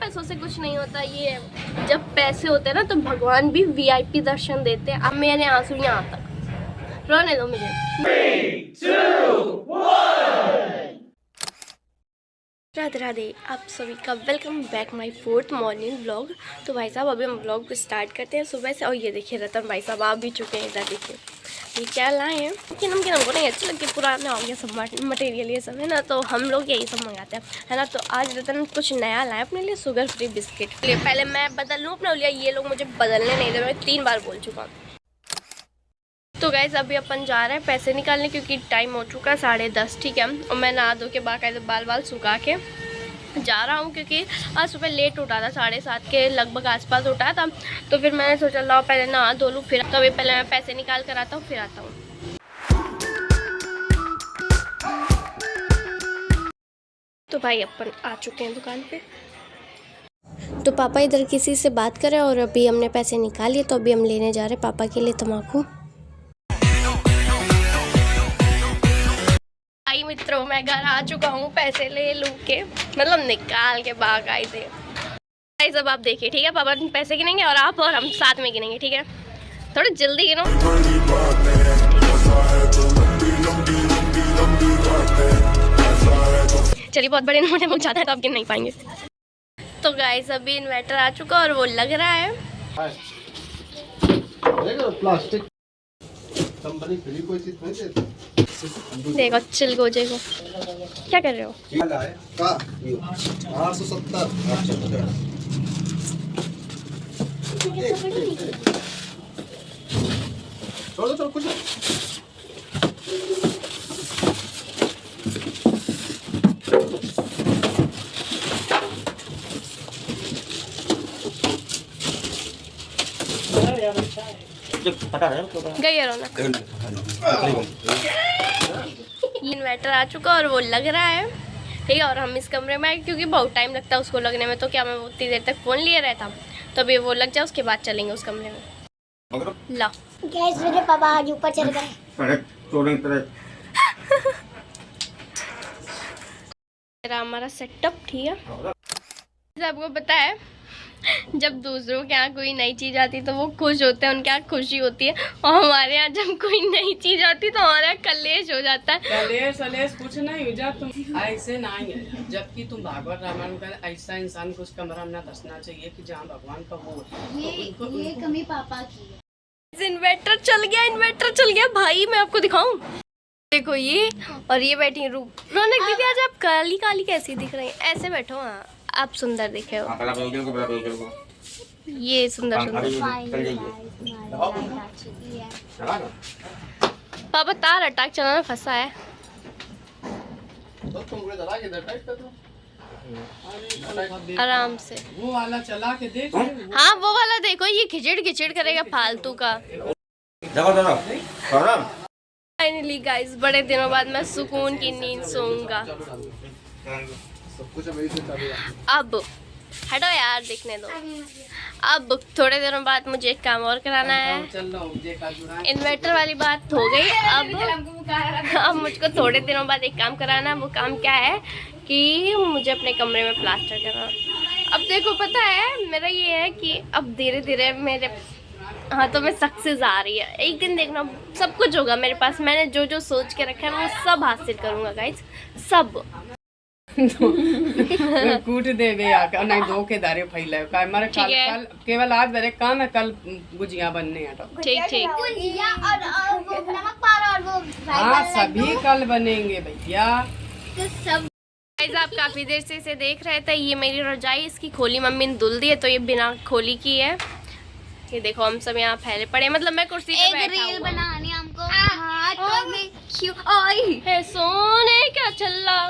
पैसों से कुछ नहीं होता। ये जब पैसे होते हैं ना तो भगवान भी वीआईपी दर्शन देते हैं। अब मेरे आंसू यहाँ तक, रोने दो मुझे। 3, 2, 1। राधे राधे, आप सभी का welcome back my 4th morning vlog. तो भाई साहब अभी हम व्लॉग को स्टार्ट करते हैं सुबह से। और ये देखिए रतन भाई साहब आ भी चुके हैं। इधर देखिए ये क्या लाए हैं कि हमको नहीं अच्छी लगती, पुराना हो गया सब मटेरियल ये सब है ना, तो हम लोग यही सब मंगाते हैं है ना। तो आज रतन कुछ नया लाए अपने लिए, शुगर फ्री बिस्किट। पहले मैं बदल लूँ अपना लिया, ये लोग मुझे बदलने नहीं दे, मैं 3 बार बोल चुका हूँ। तो गाइस अभी अपन जा रहे हैं पैसे निकालने क्योंकि टाइम हो चुका है 10:30, ठीक है। और मैं नहा धो के बाकायदे बाल सुखा के जा रहा हूँ क्योंकि आज सुबह लेट उठा था, 7:30 के लगभग आसपास उठा था। तो फिर मैंने सोचा लाओ पहले नहा धो लूँ, फिर तो अभी पहले मैं पैसे निकाल कर आता हूँ फिर आता हूँ। तो भाई अपन आ चुके हैं दुकान पे। तो पापा इधर किसी से बात करें और अभी हमने पैसे निकाल लिए, तो अभी हम लेने जा रहे हैं पापा के लिए तम्बाकू। मित्रों मैं घर आ चुका हूँ पैसे ले लू के, मतलब निकाल के बाकायदे। भाई सब आप देखिए, ठीक है। पापा पैसे गिनेंगे और आप और हम साथ में गिनेंगे, ठीक है। थोड़ी जल्दी गिनो। चलिए बहुत बड़े नोट है, बहुत ज़्यादा है तो आप गिन नहीं पाएंगे। तो गाइस अभी इन्वर्टर आ चुका और वो लग रहा है। प्लास्टिक कंपनी फ्री कोई चीज नहीं देती। देखो चिल गोजे को क्या कर रहे हो? का 870 छोड़ो कुछ गई रौनक। इन्वर्टर आ चुका और वो लग रहा है, ठीक है। और हम इस कमरे में आए क्योंकि बहुत टाइम लगता है उसको लगने में, तो क्या मैं उतनी देर तक फ़ोन लिए रहता। तो अभी वो लग जाए उसके बाद चलेंगे उस कमरे में। ला गैस मेरे पापा आज ऊपर चढ़ गए। मेरा हमारा सेटअप, ठीक है। आपको पता है जब दूसरों के यहाँ कोई नई चीज़ आती तो वो खुश होते हैं, उनके यहाँ खुशी होती है। और हमारे यहाँ जब कोई नई चीज़ आती तो हमारे यहाँ कलेश हो जाता है। कलेश कुछ नहीं हो जा, तुम ऐसे नहीं है। जबकि तुम भागवत रामायण का ऐसा इंसान को उस कमरा में दसना चाहिए कि जहाँ भगवान का वो ये कमी पापा की है। इन्वर्टर चल गया भाई, मैं आपको दिखाऊं। देखो ये, और ये बैठी रूप। रौनक दीदी आज आप काली काली कैसी दिख रही हैं? ऐसे बैठो, हाँ आप सुंदर दिखे हो। ये सुंदर पापा तार अटैक चलाना फंसा है। आराम से वो वाला चला के देख। हाँ वो वाला देखो, ये खिचड़ करेगा फालतू का। फाइनली गाइस बड़े दिनों बाद मैं सुकून की नींद सोऊंगा। अब हटो यार, देखने दो। अब थोड़े दिनों बाद मुझे एक काम और कराना है। इन्वर्टर वाली बात हो गई। अब मुझको थोड़े दिनों बाद एक काम कराना है। वो काम क्या है कि मुझे अपने कमरे में प्लास्टर करना। अब देखो पता है मेरा ये है कि अब धीरे धीरे मेरे हाथों में सक्सेस आ रही है। एक दिन देखना सब कुछ होगा मेरे पास। मैंने जो जो सोच के रखा है मैं वो सब हासिल करूँगा गाइस, सब। कूट दे बे आकर नहीं दो के दारे फैलाए का हमारे कल केवल आज मेरे काम है, कल गुजिया बनने हैं। तो ठीक गुजिया और वो नमक पारा और वो हाँ सभी कल बनेंगे भैया। तो सब गाइस आप काफी देर से इसे देख रहे थे। ये मेरी रजाई, इसकी खोली मम्मी ने धुल दी है तो ये बिना खोली की है। ये देखो हम सब यहाँ फैले पड़े, मतलब मैं कुर्सी पे बैठा हूँ। रील बनानी हमको हाथ में क्यों आई है सोने क्या चल रहा।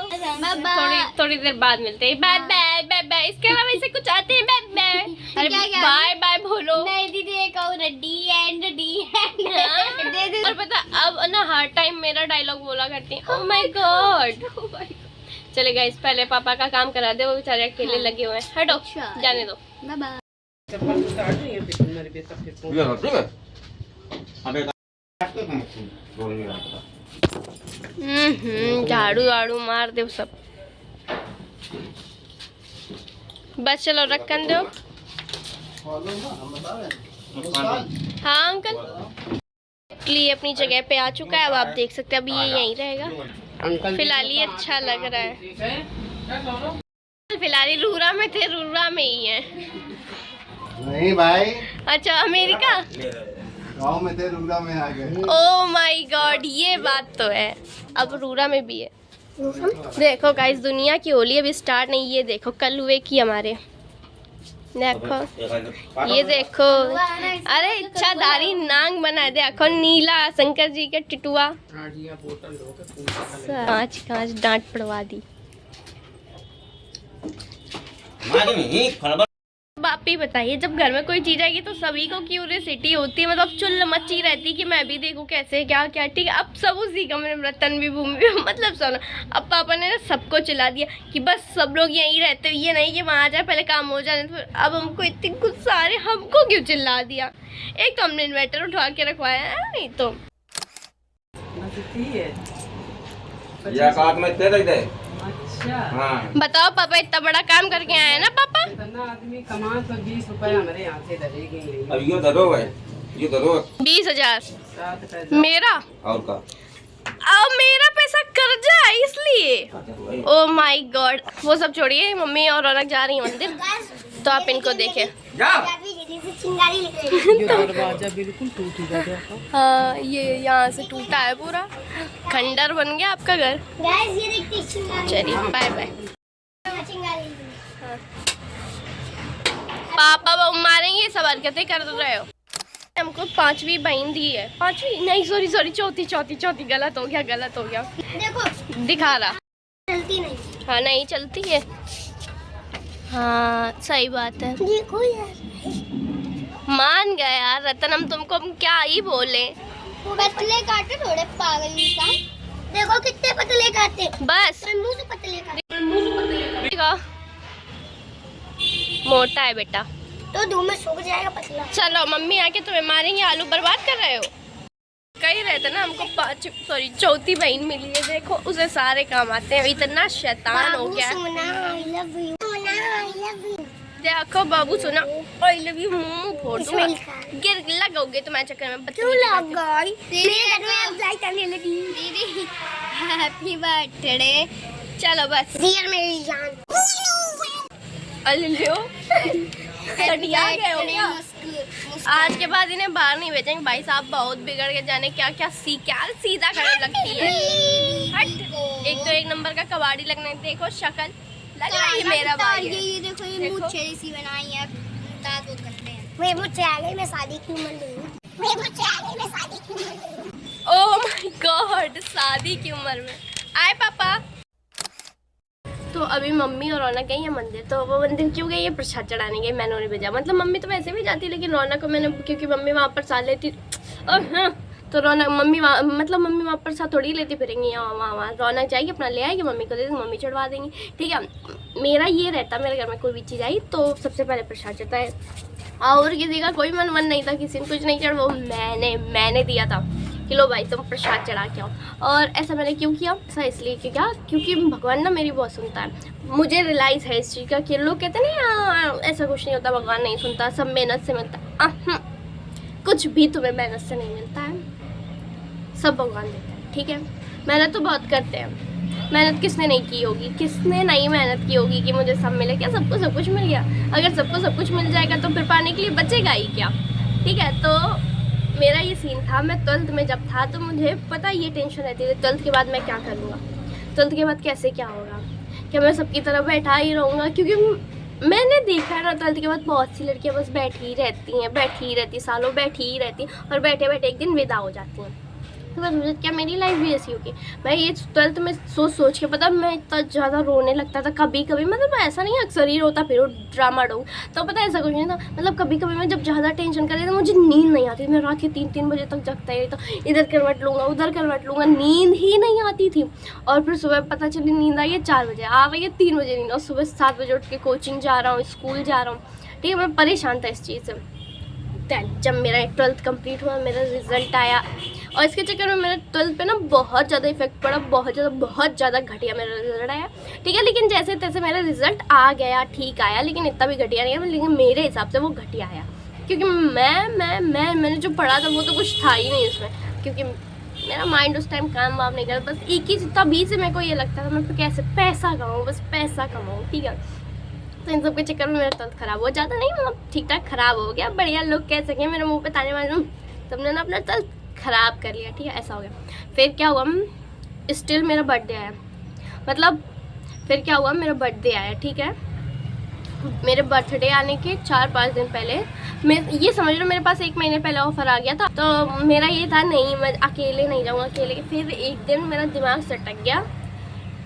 थोड़ी देर बाद मिलते हैं। Bye bye bye bye. इसके अलावा इसे कुछ आते हैं? Bye bye. अरे बाय बाय बोलो। नहीं दीदी एक और डी एंड दे और पता अब ना हर टाइम मेरा डायलॉग बोला करती है, ओह माय गॉड। चले गाइस पहले पापा का काम करा दे, वो बेचारे अकेले लगे हुए हैं। हटो जाने दो। Bye bye. झाड़ू वाड़ू मार दे सब। बस चलो रखन दो। फॉलो ना हम बता रहे हैं। हाँ अंकल लिए अपनी जगह पे आ चुका है। अब आप देख सकते हैं अभी ये यहीं रहेगा। अंकल फिलहाल ये अच्छा लग रहा है। ठीक है फिलहाल रूरा में थे, रूरा में ही है। नहीं भाई, अच्छा अमेरिका गाँव में थे, रुंगा में आ गए। ओ माय गॉड, ये बात तो है। अब रूरा में भी है। देखो गाइस, दुनिया की होली अभी स्टार्ट नहीं। ये देखो कल हुए की हमारे, देखो ये देखो। अरे इच्छाधारी नांग बना दे। देखो नीला शंकर जी का टिटुआ। कांच कांच डांट पड़वा दी। आप ही बताइए, जब घर में कोई चीज आएगी तो सभी को क्यूरियोसिटी होती है, मतलब चुल मची रहती है कि मैं भी देखूं कैसे क्या क्या। ठीक है, अब सब उसी कमरे में, रतन भी भूमि भी, मतलब सुनो, अब पापा ने ना सबको चिल्ला दिया कि बस सब लोग यहीं रहते, ये नहीं कि वहाँ आ जाए, पहले काम हो जाए। तो अब हमको इतनी गुस्सा आ रही, हमको क्यों चिल्ला दिया। एक तो हमने इन्वर्टर उठा के रखवाया है, नहीं तो अच्छा। हाँ। बताओ पापा, इतना बड़ा काम करके आए हैं ना पापा। इतना आदमी कमा तो 20 रुपए हमारे यहाँ से धरेगी नहीं। अब ये धरो है, ये धरो 20,000 सात पैसा मेरा, और का अब मेरा पैसा कर्जा है इसलिए। ओ माय गॉड, वो सब छोड़िए, मम्मी और रौनक जा रही है मंदिर, तो आप इनको देखें। ये दरवाजा बिल्कुल टूट गया देखो। हाँ, ये यहाँ से टूटा है पूरा, खंडर बन गया आपका घर। चलिए बाय बाय। पापा वो मारेंगे, सब हरकतें कर रहे हो। हमको 5वीं बहन दी है। 5वीं नहीं, सॉरी चौथी गलत हो गया। देखो दिखा रहा, चलती नहीं। हाँ नहीं चलती है। हाँ सही बात है। देखो यार, मान गया यार रतन, हम क्या ही बोले। पतले काटे थोड़े पागल इंसान। देखो कितने पतले काटे, बस मुंह से पतले काटे। देखो, मोटा है बेटा। तो धूप में सूख जाएगा पतला। चलो मम्मी आके तुम्हें मारेंगे, आलू बर्बाद कर रहे हो। कहीं रहते ना, हमको चौथी बहन मिली है, देखो उसे सारे काम आते हैं। इतना शैतान हो गया। सोना आई लव यू, सोना आई लव यू। देखो बाबू सोना, आई लव यू, मुंह फोड़ दूंगा। गिर लगोगे तुम्हारे चक्कर में। क्यों लग गई? मेरे घर में अब लाइट आने लगी। दीदी हैप्पी बर्थडे। चलो बस, डियर मेरी जान। अल्लो घटिया गए हो क्या? आज के बाद इन्हें बाहर नहीं भेजेंगे भाई साहब, बहुत बिगड़ के जाने क्या सीधा खड़े लगती है। हट, एक तो एक नंबर का कबाड़ी लगने। देखो शक्ल लग रहा है मेरा भाई है। ये देखो, ये मुझे सी बनाई है, दांत बहुत गंदे हैं। मैं मुझसे आगे मैं शादी की उम्र में हूं। मैं मुझसे आगे मैं शादी की उम्र में हूं। ओह माय गॉड, शादी की उम्र में आए पापा। तो अभी मम्मी और रौनक गई है मंदिर। तो वो मंदिर क्यों गई है? प्रसाद चढ़ाने गई, मैंने उन्हें भेजा। मतलब मम्मी तो वैसे भी जाती, लेकिन रौनक को मैंने, क्योंकि मम्मी वहाँ प्रसाद लेती, हाँ, तो रौनक मम्मी वहाँ प्रसाद थोड़ी लेती फिरेंगी। वहाँ रौनक जाएगी, अपना ले आएगी, मम्मी को दे देंगे, मम्मी चढ़वा देंगी। ठीक है, मेरा ये रहता, मेरे घर में कोई भी चीज़ आई तो सबसे पहले प्रसाद चढ़ता है। और किसी का कोई मन नहीं था, किसी ने कुछ नहीं चढ़ा, वो मैंने दिया था कि लो भाई तुम प्रसाद चढ़ा के आओ। और ऐसा मैंने क्यों किया? ऐसा इसलिए कि क्या, क्योंकि भगवान ना मेरी बहुत सुनता है। मुझे रियलाइज़ है इस चीज़ का कि लोग कहते नहीं ऐसा कुछ नहीं होता, भगवान नहीं सुनता, सब मेहनत से मिलता। कुछ भी तुम्हें मेहनत से नहीं मिलता है, सब भगवान देता है। ठीक है, मेहनत तो बहुत करते हैं। मेहनत किसने नहीं की होगी, किसने नहीं मेहनत की होगी कि मुझे सब मिले? क्या सबको सब कुछ मिल गया? अगर सबको सब कुछ मिल जाएगा तो फिर पाने के लिए बचेगा ही क्या? ठीक है, तो मेरा ये सीन था। मैं 12th में जब था तो मुझे पता ये टेंशन रहती थी 12th के बाद मैं क्या करूँगा, 12th के बाद कैसे क्या होगा, क्या मैं सबकी तरह बैठा ही रहूँगा? क्योंकि मैंने देखा है ना 12th के बाद बहुत सी लड़कियाँ बस बैठी ही रहती, सालों बैठी ही रहती, और बैठे बैठे एक दिन विदा हो जाती हैं। तो बस मुझे क्या मेरी लाइफ भी ऐसी होगी? मैं ये 12th में सोच के पता मैं इतना ज़्यादा रोने लगता था कभी कभी। मतलब ऐसा नहीं अक्सर ही रोता फिर ड्रामा डो, तो पता है ऐसा कुछ नहीं था। मतलब कभी कभी मैं जब ज़्यादा टेंशन कर रही थी, मुझे नींद नहीं आती, मैं रात के 3 बजे तक जगता ही था, इधर करवट लूँगा उधर करवट लूँगा, नींद ही नहीं आती थी। और फिर सुबह पता चली नींद आई है 4 बजे, आ रही है 3 बजे नींद, और सुबह 7 बजे उठ के कोचिंग जा रहा हूँ, स्कूल जा रहा हूँ। ठीक है, मैं परेशान था इस चीज़ से। जब मेरा 12th कंप्लीट हुआ, मेरा रिजल्ट आया, और इसके चक्कर में मेरे 12th पे ना बहुत ज़्यादा इफेक्ट पड़ा, बहुत ज़्यादा घटिया मेरा रिजल्ट आया, ठीक है। लेकिन जैसे तैसे मेरा रिजल्ट आ गया, ठीक आया, लेकिन इतना भी घटिया नहीं है, लेकिन मेरे हिसाब से वो घटिया आया, क्योंकि मैंने जो पढ़ा था वो तो कुछ था ही नहीं उसमें, क्योंकि मेरा माइंड उस टाइम काम वाम नहीं कर, बस 21 तभी से मेरे को ये लगता था मैं कैसे पैसा कमाऊँ, बस पैसा कमाऊँ, ठीक है। तो इन सब के चक्कर में मेरा 12th खराब हो जाता नहीं, मतलब ठीक ठाक खराब हो गया, बढ़िया लोग कह सकें मेरे मुँह पे ताने मारूँ, तुमने ना अपना 12th खराब कर लिया, ठीक है, ऐसा हो गया। फिर क्या हुआ, स्टिल मेरा बर्थडे आया, मतलब फिर क्या हुआ, मेरा बर्थडे आया, ठीक है। मेरे बर्थडे आने के 4-5 दिन पहले, मैं ये समझ लो मेरे पास 1 महीने पहले ऑफर आ गया था, तो मेरा ये था नहीं मैं अकेले नहीं जाऊँगा, अकेले। फिर एक दिन मेरा दिमाग सटक गया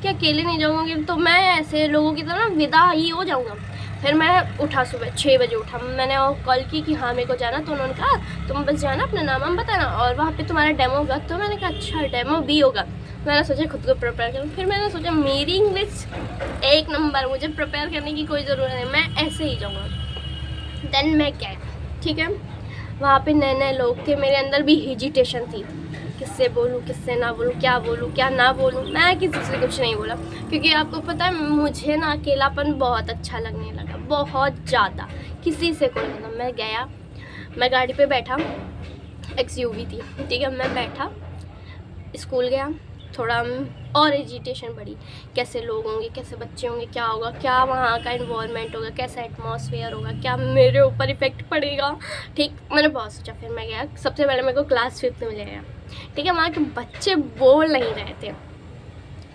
कि अकेले नहीं जाऊँगी तो मैं ऐसे लोगों की तरह विदा ही हो जाऊँगा। फिर मैं उठा, सुबह 6 बजे उठा, मैंने कॉल की कि हाँ मेरे को जाना, तो उन्होंने कहा तुम बस जाना, अपना नाम हम बताना और वहाँ पे तुम्हारा डेमो होगा। तो मैंने कहा अच्छा डेमो भी होगा। मैंने सोचा खुद को प्रिपेयर करूँ, फिर मैंने सोचा मेरी इंग्लिश 1 नंबर, मुझे प्रिपेयर करने की कोई ज़रूरत नहीं, मैं ऐसे ही जाऊँगा। देन मैं क्या, ठीक है, वहाँ पे नए नए लोग थे, मेरे अंदर भी हेजिटेशन थी, किससे बोलूँ किससे ना बोलूँ, क्या बोलूँ क्या ना बोलूँ। मैं किसी से कुछ नहीं बोला, क्योंकि आपको पता है मुझे ना अकेलापन बहुत अच्छा लगने लगा, बहुत ज़्यादा, किसी से कोई मतलब। मैं गया, मैं गाड़ी पे बैठा, XUV थी, ठीक है, मैं बैठा, स्कूल गया, थोड़ा और एजिटेशन बढ़ी, कैसे लोग होंगे, कैसे बच्चे होंगे, क्या होगा, क्या वहाँ का इन्वायरमेंट होगा, कैसा एटमॉस्फेयर होगा, क्या मेरे ऊपर इफेक्ट पड़ेगा, ठीक। मैंने बहुत सोचा। फिर मैं गया, सबसे पहले मेरे को क्लास 5th में ले गया, ठीक है। वहाँ के बच्चे बोल नहीं रहे थे,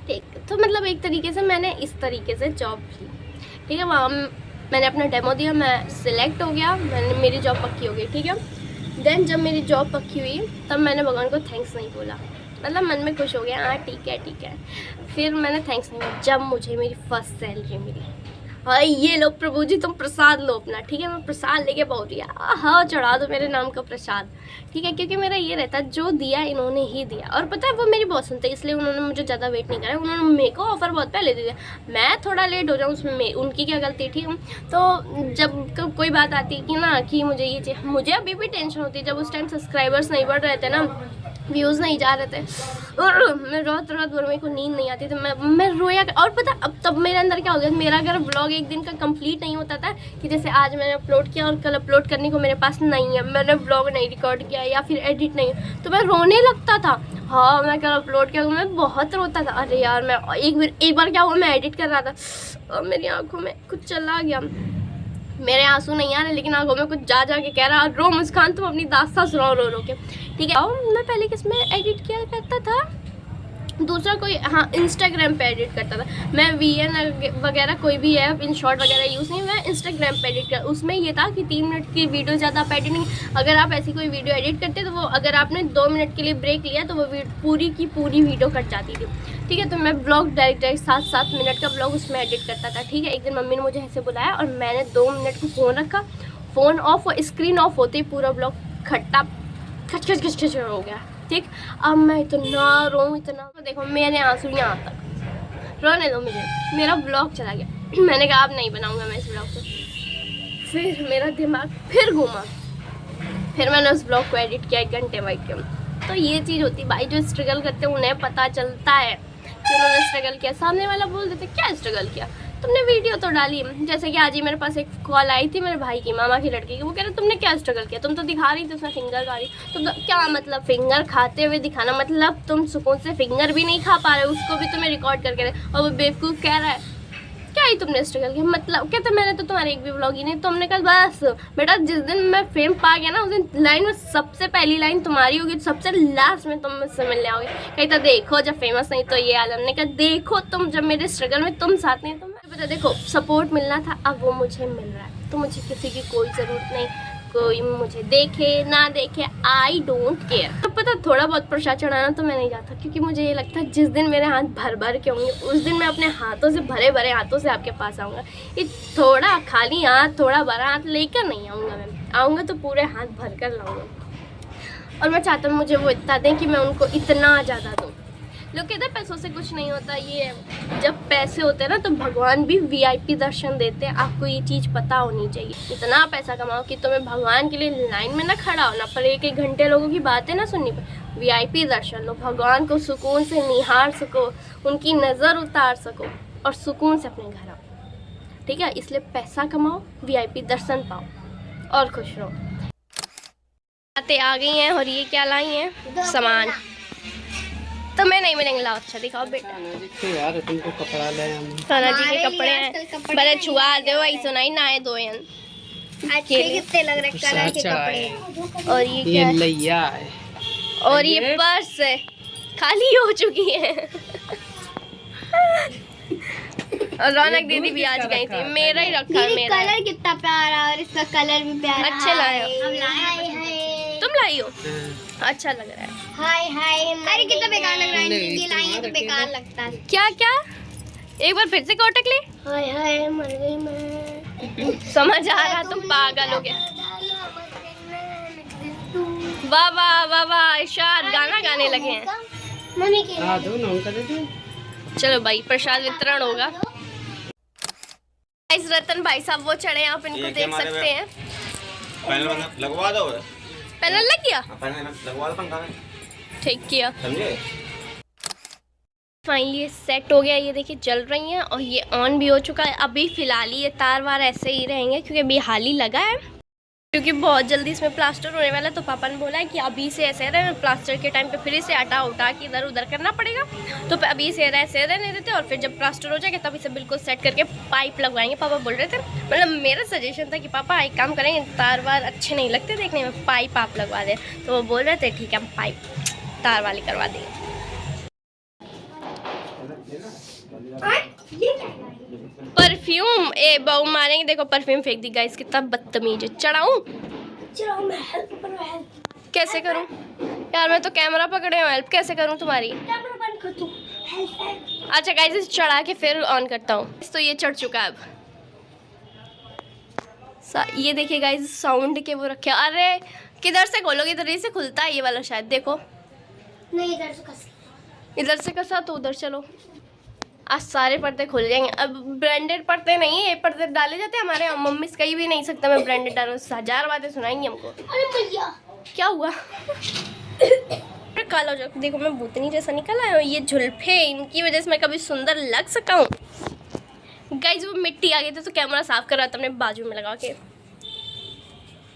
ठीक। तो मतलब एक तरीके से मैंने इस तरीके से जॉब की, ठीक है। वहाँ मैंने अपना डेमो दिया, मैं सिलेक्ट हो गया, मेरी जॉब पक्की हो गई, ठीक है। देन जब मेरी जॉब पक्की हुई तब मैंने भगवान को थैंक्स नहीं बोला, मतलब मन में खुश हो गया, हाँ ठीक है। फिर मैंने थैंक्स नहीं बोला जब मुझे मेरी फर्स्ट सैलरी मिली। हाँ ये लो प्रभु जी तुम प्रसाद लो अपना, ठीक है। मैं प्रसाद लेके बहुत दिया, हाँ चढ़ा दो मेरे नाम का प्रसाद, ठीक है। क्योंकि मेरा ये रहता है जो दिया इन्होंने ही दिया, और पता है वो मेरी बहुत सुनते, इसलिए उन्होंने मुझे ज़्यादा वेट नहीं करा, उन्होंने मेरे को ऑफर बहुत पहले दे दिया, मैं थोड़ा लेट हो जाऊँ उसमें उनकी क्या गलती, ठीक है। तो जब कोई बात आती कि ना कि मुझे ये चाहिए, मुझे अभी भी टेंशन होती है जब उस टाइम सब्सक्राइबर्स नहीं बढ़ रहे थे ना, व्यूज़ नहीं जा रहे थे, मैं रात भर मेरे को नींद नहीं आती थी, मैं रोया। और पता अब तब मेरे अंदर क्या हो गया, मेरा अगर ब्लॉग एक दिन का कंप्लीट नहीं होता था कि जैसे आज मैंने अपलोड किया और कल अपलोड करने को मेरे पास नहीं है, मैंने ब्लॉग नहीं रिकॉर्ड किया या फिर एडिट नहीं, तो मैं रोने लगता था। हाँ मैं कल अपलोड किया, मैं बहुत रोता था, अरे यार मैं एक बार क्या हुआ, मैं एडिट कर रहा था और मेरी आंखों में कुछ चला गया, मेरे आंसू नहीं आ रहे लेकिन आंखों में कुछ जा के कह रहा रो मुस्कान तुम अपनी दास्तां सुनाओ रो के, ठीक है। और मैं पहले किस में एडिट किया करता था, दूसरा कोई, हाँ इंस्टाग्राम पे एडिट करता था मैं, VN वगैरह कोई भी ऐप इन शॉर्ट वगैरह यूज़ नहीं, मैं इंस्टाग्राम पे एडिट कर। उसमें ये था कि 3 मिनट की वीडियो ज़्यादा आप एडिट नहीं, अगर आप ऐसी कोई वीडियो एडिट करते तो वो, अगर आपने 2 मिनट के लिए ब्रेक लिया तो वो पूरी की पूरी वीडियो कट जाती थी, ठीक है। तो मैं ब्लॉग डायरेक्ट 7 मिनट का ब्लॉग उसमें एडिट करता था, ठीक है। एक दिन मम्मी ने मुझे ऐसे बुलाया और मैंने 2 मिनट को फ़ोन रखा, फ़ोन ऑफ, स्क्रीन ऑफ होते ही पूरा ब्लॉग खट्टा खच हो गया, ठीक। अब मैं इतना रोऊँ इतना, तो देखो मेरे आंसू यहाँ तक, रोने दो मुझे, मेरा ब्लॉग चला गया। मैंने कहा अब नहीं बनाऊँगा मैं इस ब्लॉग को। फिर मेरा दिमाग फिर घूमा, फिर मैंने उस ब्लॉग को एडिट किया 1 घंटे वाइट के। तो ये चीज़ होती है भाई, जो स्ट्रगल करते हैं उन्हें पता चलता है कि उन्होंने स्ट्रगल किया। सामने वाला बोल देते क्या स्ट्रगल किया, तुमने वीडियो तो डाली। जैसे कि आज ही मेरे पास एक कॉल आई थी मेरे भाई की, मामा की लड़की की, वो कह रहे तुमने क्या स्ट्रगल किया, तुम तो दिखा रही थी उसमें फिंगर खा रही, तो क्या मतलब फिंगर खाते हुए दिखाना, मतलब तुम सुकून से फिंगर भी नहीं खा पा रहे, उसको भी तुम्हें रिकॉर्ड करके दे। और वो बेवकूफ़ कह रहा है क्या ही तुमने स्ट्रगल किया, मतलब कहते मैंने तो तुम्हारे एक भी व्लॉग ही नहीं। तो हमने कहा बस बेटा जिस दिन मैं फेम पा गया ना उस दिन लाइन में सबसे पहली लाइन तुम्हारी होगी, सबसे लास्ट में तुम मुझसे मिलने आओगे। कहीं तो देखो जब फेमस नहीं तो ये आलम ने कहा देखो तुम जब मेरे स्ट्रगल में तुम साथ नहीं, तो मैं पता देखो सपोर्ट मिलना था, अब वो मुझे मिल रहा है, तो मुझे किसी की कोई ज़रूरत नहीं, कोई मुझे देखे ना देखे, आई डोंट केयर। तो पता थोड़ा बहुत प्रसाद चढ़ाना तो मैं नहीं जाता, क्योंकि मुझे ये लगता है जिस दिन मेरे हाथ भर के होंगे उस दिन मैं अपने हाथों से भरे हाथों से आपके पास आऊँगा। ये थोड़ा खाली हाथ थोड़ा भरा हाथ लेकर नहीं आऊँगा, मैं आऊँगा तो पूरे हाथ भर कर लाऊँगा। और मैं चाहता हूँ मुझे वो इतना दें कि मैं उनको इतना ज़्यादा दूँ, लोग कहते हैं पैसों से कुछ नहीं होता, ये जब पैसे होते हैं ना तो भगवान भी वीआईपी दर्शन देते हैं। आपको ये चीज़ पता होनी चाहिए। इतना पैसा कमाओ कि तुम्हें भगवान के लिए लाइन में ना खड़ा होना पड़े, एक घंटे लोगों की बातें ना सुननी पड़े। वीआईपी दर्शन लो, भगवान को सुकून से निहार सको, उनकी नज़र उतार सको और सुकून से अपने घर आओ, ठीक है। इसलिए पैसा कमाओ, वीआईपी दर्शन पाओ और खुश रहो। बातें आ गई हैं और ये क्या लाई हैं सामान, तो मैं नहीं मिलेंगे। लाओ अच्छा दिखाओ बेटा। तो यार तुमको कपड़ा ले सोना जी के कपड़े हैं, बड़े छुआ दो वही सुनाई नाए दो हैं। अच्छे कितने लग रहे कलर के कपड़े। और ये क्या है? लैया है और ये पर्स है, खाली हो चुकी है। और रौनक दीदी भी आज गई थी, मेरा ही रखा है। मेरा कलर कितना प्यारा और इसका कलर भी प्यारा। अच्छे लाए हो। हम लाए हैं। तुम लाई हो, अच्छा लग रहा है। हाय हाय, अरे कितना बेकार लग रहा है। ये लाई है तो बेकार लगता है। क्या क्या एक बार फिर से कोटक ले। हाय हाय मर गई मैं। समझ आ रहा तुम पागल हो गया। वाह वाह वाह वाह, इरशाद गाना गाने लगे हैं। मम्मी के हाँ दो ना उनका दे दो। चलो भाई प्रसाद वितरण होगा। इस रतन भाई साहब वो चढ़े, आप इनको देख सकते हैं। पैनल लगवा दो। पैनल लग गया, पैनल लगवा दो पंखा में, ठीक किया। समझे। फाइनली ये सेट हो गया, ये देखिए जल रही हैं और ये ऑन भी हो चुका है। अभी फिलहाल ये तार वार ऐसे ही रहेंगे क्योंकि अभी हाल ही लगा है, क्योंकि बहुत जल्दी इसमें प्लास्टर होने वाला है। तो पापा ने बोला है कि अभी से ऐसे रहे, प्लास्टर के टाइम पे फिर इसे हटा उठा के इधर उधर करना पड़ेगा। तो अभी से ऐसे रहने देते और फिर जब प्लास्टर हो जाएगा तब इसे बिल्कुल सेट करके पाइप लगवाएंगे। पापा बोल रहे थे, मतलब मेरा सजेशन था कि पापा एक काम करेंगे, तार वार अच्छे नहीं लगते देखने में, पाइप आप लगवा दें। तो वो बोल रहे थे ठीक है हम पाइप तार वाली करवा देंगे। परफ्यूम ए बहू मारेंगे, देखो परफ्यूम फेंक दी गाइस, कितना बदतमीज है। चढ़ाऊं कैसे करूं यार, मैं तो कैमरा पकड़े हूं, हेल्प कैसे करूं तुम्हारी। अच्छा गाइस इसे चढ़ा के फिर ऑन करता हूं। तो ये चढ़ चुका है अब। ये देखिए गाइस साउंड के वो रखे। अरे किधर से खोलोगे, इधर से खुलता है ये वाला शायद, देखो नहीं इधर से कस, इधर से कसा तो उधर चलो। आज सारे पर्दे खुल जाएंगे। अब ब्रांडेड पर्दे नहीं है, ये पर्दे डाले जाते हैं हमारे मम्मी से, कहीं भी नहीं सकता मैं ब्रांडेड डालूं, 1000 बातें सुनाएंगी हमको। अरे भैया क्या हुआ। काला हो जाओ, देखो मैं भूतनी जैसा निकल आया हूँ। ये जुल्फे, इनकी वजह से मैं कभी सुंदर लग सका हूँ। गाइस वो मिट्टी आ गई थी तो कैमरा साफ कर रहा था अपने बाजू में लगा के,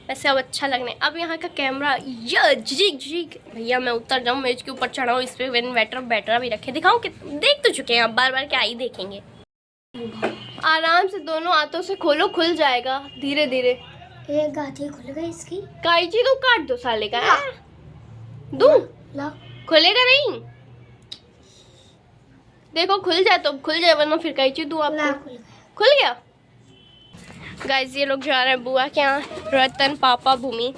वैसे अब अच्छा लगने। अब यहाँ का कैमरा झिक भैया मैं उतर जाऊँ, मेज के ऊपर चढ़ाऊँ, इस पर इन्वर्टर बैटरा भी रखे, दिखाऊँ कि देख तो चुके हैं आप, बार बार क्या ही देखेंगे। आराम से दोनों हाथों से खोलो, खुल जाएगा धीरे धीरे। एक गाठी खुल गई इसकी। काईची तो काट दो साले का है। दू ला खुलेगा नहीं, देखो खुल जाए तो खुल जाए, वरना फिर काईची दूँ आपको। खुल गया। गाइस ये लोग जा रहे हैं बुआ के यहाँ, रतन पापा भूमि।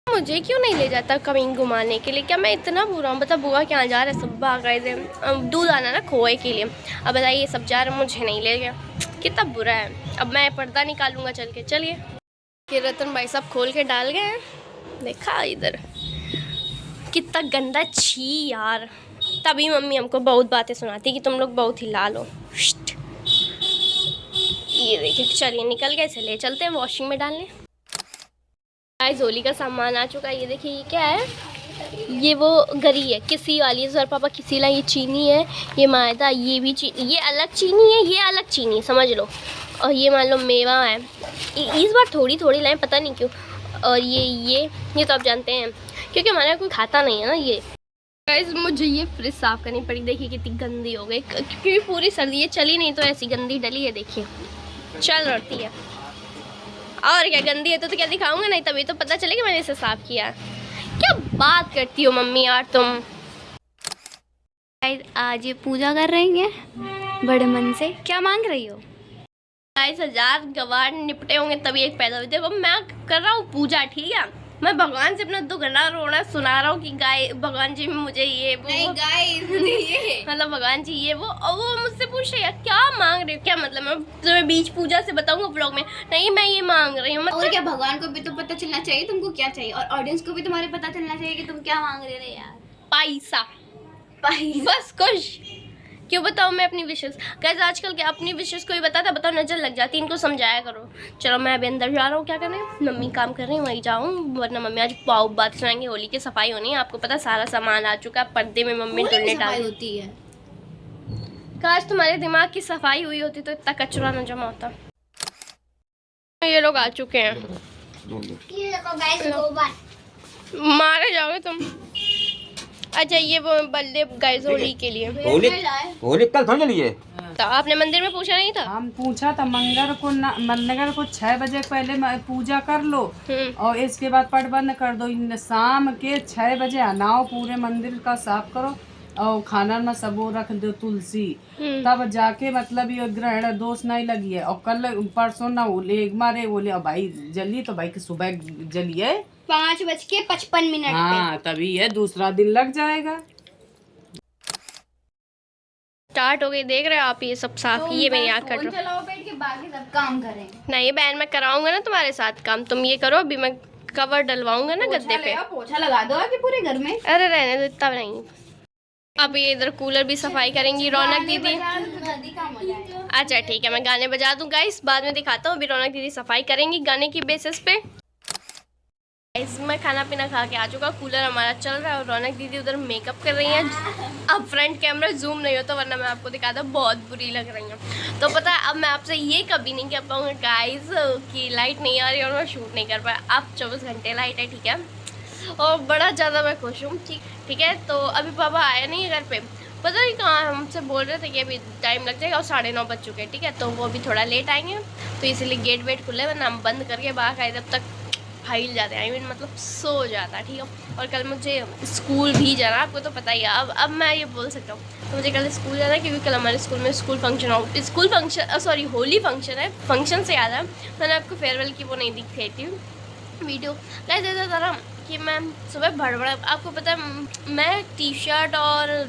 मुझे क्यों नहीं ले जाता कहीं घुमाने के लिए, क्या मैं इतना बुरा हूँ। बता बुआ के यहाँ जा रहे सब आ गए थे, दूध आना ना खोए के लिए। अब बताइए सब जा रहे, मुझे नहीं ले गया, कितना बुरा है। अब मैं पर्दा निकालूंगा चल के। चलिए कि रतन भाई साहब खोल के डाल गए हैं, देखा इधर कितना गंदा, छी यार। तभी मम्मी हमको बहुत बातें सुनाती कि तुम लोग बहुत ही लाल हो। ये देखिए चलिए निकल गए, चलिए चलते हैं वॉशिंग में डालने। गाइस होली का सामान आ चुका है, ये देखिए ये क्या है, ये वो गरी है किसी वाली है, सर पापा किसी ला। ये चीनी है, ये मैदा, ये भी ये अलग चीनी है, ये अलग चीनी है समझ लो। और ये मान लो मेवा है, इस बार थोड़ी थोड़ी लाएं पता नहीं क्यों। और ये तो आप जानते हैं क्योंकि हमारे यहाँ कोई खाता नहीं है ना ये। गाइस मुझे ये फ्रिज साफ़ करनी पड़ी, देखिए कितनी गंदी हो गई, क्योंकि पूरी सर्दी ये चली नहीं तो ऐसी गंदी डली है, देखिए चल रही है। और क्या गंदी है तो क्या दिखाऊंगा नहीं, तभी तो पता चलेगा मैंने इसे साफ़ किया। क्या बात करती हो मम्मी यार तुम। आज ये पूजा कर रही है बड़े मन से, क्या मांग रही हो। गाइस 1000 गवार निपटे होंगे तभी एक पैदा हुई। देखो मैं कर रहा हूँ पूजा, ठीक है, मैं भगवान से अपना दुखना रोना सुना रहा हूँ कि गाय भगवान जी मुझे ये वो नहीं ये मतलब भगवान जी ये वो, और वो मुझसे पूछ रही है क्या मांग रही हो, क्या मतलब मैं तुम्हें बीच पूजा से बताऊंगा ब्लॉग में, नहीं मैं ये मांग रही हूँ। और क्या भगवान को भी तो पता चलना चाहिए तुमको क्या चाहिए, और ऑडियंस को भी तुम्हारे पता चलना चाहिए कि तुम क्या मांग रहे हो यार। पैसा पाई। बस खुश क्यों बताऊँ मैं अपनी विशेष? गाइस आजकल के अपनी विशेष कोई बताता बताओ नजर लग जाती, इनको समझाया करो। चलो मैं अभी अंदर जा रहा हूँ, क्या करना है, मम्मी काम कर रही है वहीं जाऊँ, वरना मम्मी आज पाव बात सुनाएंगे। होली की सफाई होनी है, आपको पता सारा सामान आ चुका है, पर्दे में मम्मी धुलने डाल होती है। काश तुम्हारे दिमाग की सफाई हुई होती तो इतना कचरा न जमा होता। ये लोग आ चुके हैं, ये देखो गाइस गोबर। मारे जाओगे तुम। अच्छा ये वो बल्ले गाइस होली के लिए, होली होली कल थोड़ी चली है। तो आपने मंदिर में पूछा नहीं था? हम पूछा था मंगल को 6 बजे पहले पूजा कर लो और इसके बाद पट बंद कर दो। शाम के 6 बजे आनाओ, पूरे मंदिर का साफ करो और खाना में सब वो रख दो तुलसी, तब जाके मतलब ये ग्रहण दोष नहीं लगी है। और कल परसों ना ओले मारे बोले और भाई जली तो भाई सुबह जलिए 5:55 हाँ, तभी है दूसरा दिन लग जाएगा। स्टार्ट हो गई, देख रहे हो आप ये सब साफ। ये मेरी आँख कट रहा चलाओ बैठ के, बाकी सब काम करें। नहीं बहन, मैं कराऊंगा ना तुम्हारे साथ काम, तुम ये करो। अभी मैं कवर डलवाऊंगा ना गद्दे पे। पोछा लगा दो आगे पूरे घर में। अरे रहने दो, इतना नहीं। अब ये इधर कूलर भी सफाई करेंगी रौनक दीदी। जल्दी काम हो जाएगा। अच्छा ठीक है, मैं गाने बजा दूं गाइस, बाद में दिखाता हूँ। अभी रौनक दीदी सफाई करेंगी गाने की बेसिस पे। गाइस मैं खाना पीना खा के आ चुका, कूलर हमारा चल रहा है और रौनक दीदी उधर मेकअप कर रही हैं। अब फ्रंट कैमरा जूम नहीं होता, वरना मैं आपको दिखाता, बहुत बुरी लग रही हैं। तो पता है अब मैं आपसे ये कभी नहीं कह पाऊँगा गाइस कि लाइट नहीं आ रही और मैं शूट नहीं कर पाया। अब 24 घंटे लाइट है, ठीक है, और बड़ा ज़्यादा मैं खुश हूँ। ठीक है। तो अभी पापा आया नहीं है घर पे, पता नहीं कहाँ, हमसे बोल रहे थे कि अभी टाइम लग जाएगा और 9:30 बज चुके हैं। ठीक है, तो वो अभी थोड़ा लेट आएंगे, तो इसीलिए गेट वेट खुले, वरना हम बंद करके बाहर आए तब तक हिल जाते हैं, मतलब सो जाता है। ठीक है, और कल मुझे स्कूल भी जाना, आपको तो पता ही है। अब मैं ये बोल सकता हूँ तो मुझे कल स्कूल जाना है, क्योंकि कल हमारे स्कूल में होली फंक्शन है। फंक्शन से याद है, मैंने आपको फेयरवेल की वो नहीं दिखाई थी वीडियो। कह देता था ना कि मैं सुबह भड़बड़ा, आपको पता है मैं टी शर्ट और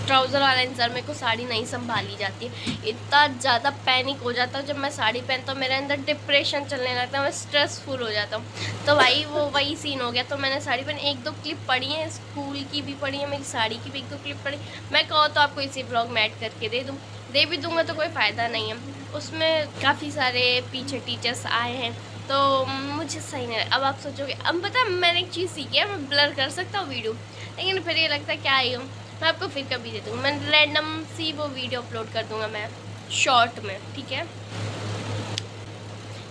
ट्राउज़र वाला इंसान, मेरे को साड़ी नहीं संभाली जाती है। इतना ज़्यादा पैनिक हो जाता हूँ जब मैं साड़ी पहनता हूँ, मेरे अंदर डिप्रेशन चलने लगता है, मैं स्ट्रेसफुल हो जाता हूँ। तो भाई वो वही सीन हो गया। तो मैंने साड़ी पहनी, 1-2 क्लिप पड़ी हैं, स्कूल की भी पड़ी है, मेरी साड़ी की भी 1-2 क्लिप पड़ी। मैं कहूँ तो आपको इसी ब्लॉग में ऐड करके दे भी दूँगा तो कोई फ़ायदा नहीं है। उसमें काफ़ी सारे पीछे टीचर्स आए हैं, तो मुझे सही नहीं। अब आप सोचोगे, अब पता है मैंने एक चीज़ सीखी है, मैं ब्लर कर सकता हूँ वीडियो, लेकिन फिर ये लगता है क्या ही हूँ, मैं आपको फिर कभी दे दूँगा। मैं रैंडम सी वो वीडियो अपलोड कर दूँगा मैं शॉर्ट में, ठीक है।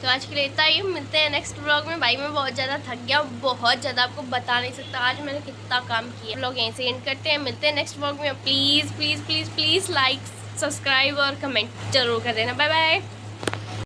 तो आज के लिए इतना ही, मिलते हैं नेक्स्ट ब्लॉग में। भाई मैं बहुत ज़्यादा थक गया, बहुत ज़्यादा आपको बता नहीं सकता आज मैंने कितना काम किया। ब्लॉग यहीं से एंड करते हैं, मिलते हैं नेक्स्ट ब्लॉग में। Please please please please like, subscribe और कमेंट जरूर कर देना। Bye bye.